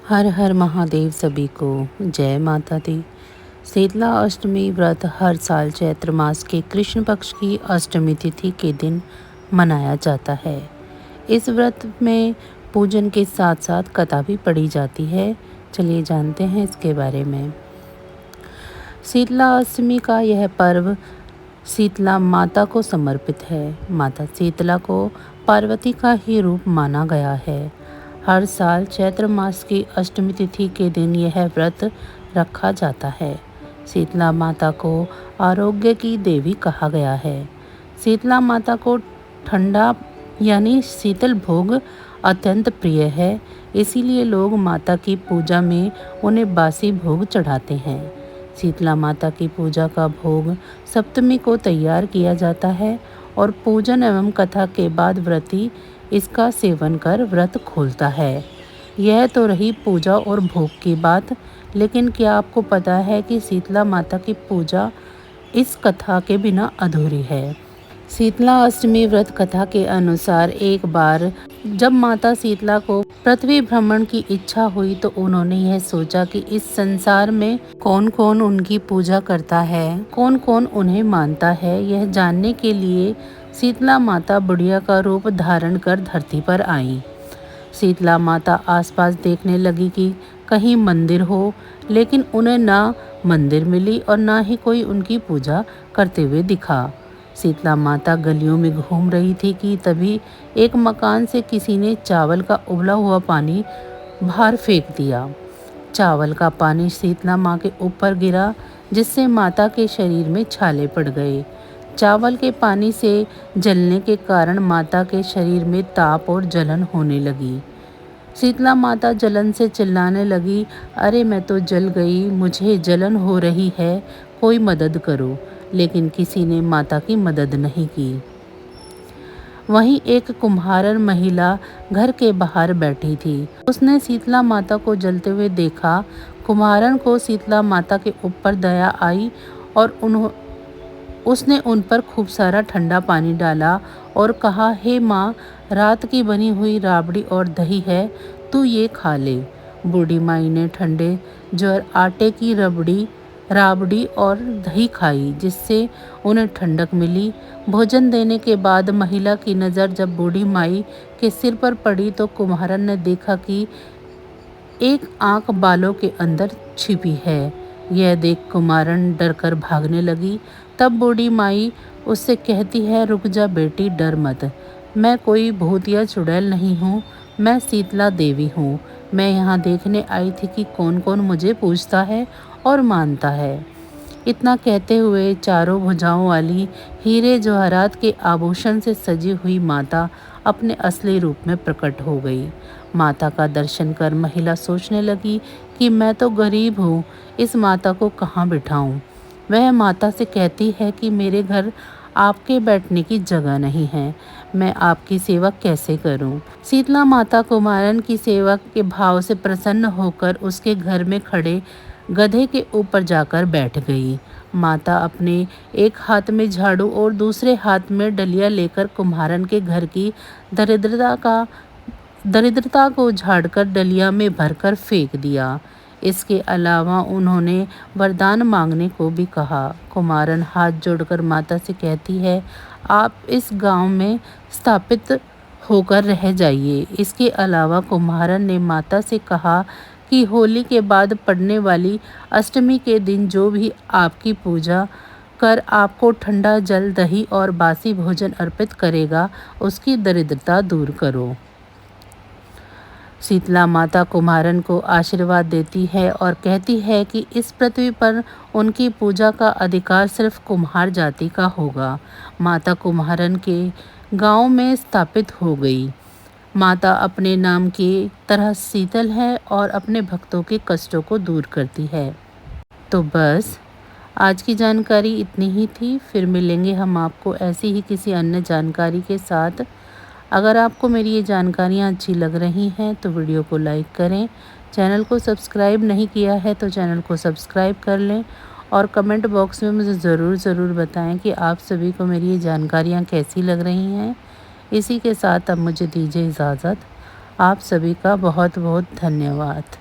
हर हर महादेव सभी को जय माता दी। शीतला अष्टमी व्रत हर साल चैत्र मास के कृष्ण पक्ष की अष्टमी तिथि के दिन मनाया जाता है। इस व्रत में पूजन के साथ साथ कथा भी पढ़ी जाती है। चलिए जानते हैं इसके बारे में। शीतला अष्टमी का यह पर्व शीतला माता को समर्पित है। माता शीतला को पार्वती का ही रूप माना गया है। हर साल चैत्र मास की अष्टमी तिथि के दिन यह व्रत रखा जाता है। शीतला माता को आरोग्य की देवी कहा गया है। शीतला माता को ठंडा यानी शीतल भोग अत्यंत प्रिय है, इसीलिए लोग माता की पूजा में उन्हें बासी भोग चढ़ाते हैं। शीतला माता की पूजा का भोग सप्तमी को तैयार किया जाता है और पूजन एवं कथा के बाद व्रती इसका सेवन कर व्रत खोलता है। यह तो रही पूजा और भोग की बात, लेकिन क्या आपको पता है कि शीतला माता की पूजा इस कथा के बिना अधूरी है। शीतला अष्टमी व्रत कथा के अनुसार एक बार जब माता शीतला को पृथ्वी भ्रमण की इच्छा हुई तो उन्होंने यह सोचा कि इस संसार में कौन कौन उनकी पूजा करता है, कौन कौन उन्हें मानता है। यह जानने के लिए शीतला माता बुढ़िया का रूप धारण कर धरती पर आई। शीतला माता आसपास देखने लगी कि कहीं मंदिर हो, लेकिन उन्हें ना मंदिर मिली और ना ही कोई उनकी पूजा करते हुए दिखा। शीतला माता गलियों में घूम रही थी कि तभी एक मकान से किसी ने चावल का उबला हुआ पानी बाहर फेंक दिया। चावल का पानी शीतला माँ के ऊपर गिरा, जिससे माता के शरीर में छाले पड़ गए। चावल के पानी से जलने के कारण माता के शरीर में ताप और जलन होने लगी। शीतला माता जलन से चिल्लाने लगी, अरे मैं तो जल गई, मुझे जलन हो रही है, कोई मदद करो। लेकिन किसी ने माता की मदद नहीं की। वहीं एक कुम्हारन महिला घर के बाहर बैठी थी। उसने शीतला माता को जलते हुए देखा। कुम्हारन को शीतला माता के ऊपर दया आई और उसने उन पर खूब सारा ठंडा पानी डाला और कहा, हे माँ, रात की बनी हुई राबड़ी और दही है, तू ये खा ले। बूढ़ी माई ने ठंडे ज्वर आटे की राबड़ी और दही खाई, जिससे उन्हें ठंडक मिली। भोजन देने के बाद महिला की नज़र जब बूढ़ी माई के सिर पर पड़ी तो कुम्हारन ने देखा कि एक आंख बालों के अंदर छिपी है। यह देख कुम्हारन डरकर भागने लगी। तब बूढ़ी माई उससे कहती है, रुक जा बेटी, डर मत, मैं कोई भूत या चुड़ैल नहीं हूँ, मैं शीतला देवी हूँ। मैं यहाँ देखने आई थी कि कौन कौन मुझे पूजता है और मानता है। इतना कहते हुए चारों भुजाओं वाली हीरे जवाहरात के आभूषण से सजी हुई माता अपने असली रूप में प्रकट हो गई। माता का दर्शन कर महिला सोचने लगी कि मैं तो गरीब हूँ, इस माता को कहाँ बिठाऊं। वह माता से कहती है कि मेरे घर आपके बैठने की जगह नहीं है, मैं आपकी सेवा कैसे करूं। शीतला माता कुमारन की सेवा के भाव से प्रसन्न होकर उसके घर में खड़े गधे के ऊपर जाकर बैठ गई। माता अपने एक हाथ में झाड़ू और दूसरे हाथ में डलिया लेकर कुम्हारन के घर की दरिद्रता को झाड़कर डलिया में भरकर फेंक दिया। इसके अलावा उन्होंने वरदान मांगने को भी कहा। कुम्हारन हाथ जोड़कर माता से कहती है, आप इस गांव में स्थापित होकर रह जाइए। इसके अलावा कुम्हारन ने माता से कहा कि होली के बाद पड़ने वाली अष्टमी के दिन जो भी आपकी पूजा कर आपको ठंडा जल, दही और बासी भोजन अर्पित करेगा, उसकी दरिद्रता दूर करो। शीतला माता कुम्हारन को आशीर्वाद देती है और कहती है कि इस पृथ्वी पर उनकी पूजा का अधिकार सिर्फ कुम्हार जाति का होगा। माता कुम्हारन के गांव में स्थापित हो गई। माता अपने नाम की तरह शीतल है और अपने भक्तों के कष्टों को दूर करती है। तो बस आज की जानकारी इतनी ही थी। फिर मिलेंगे हम आपको ऐसी ही किसी अन्य जानकारी के साथ। अगर आपको मेरी ये जानकारियाँ अच्छी लग रही हैं तो वीडियो को लाइक करें। चैनल को सब्सक्राइब नहीं किया है तो चैनल को सब्सक्राइब कर लें और कमेंट बॉक्स में मुझे ज़रूर बताएं कि आप सभी को मेरी ये जानकारियाँ कैसी लग रही हैं। इसी के साथ अब मुझे दीजिए इजाज़त। आप सभी का बहुत बहुत धन्यवाद।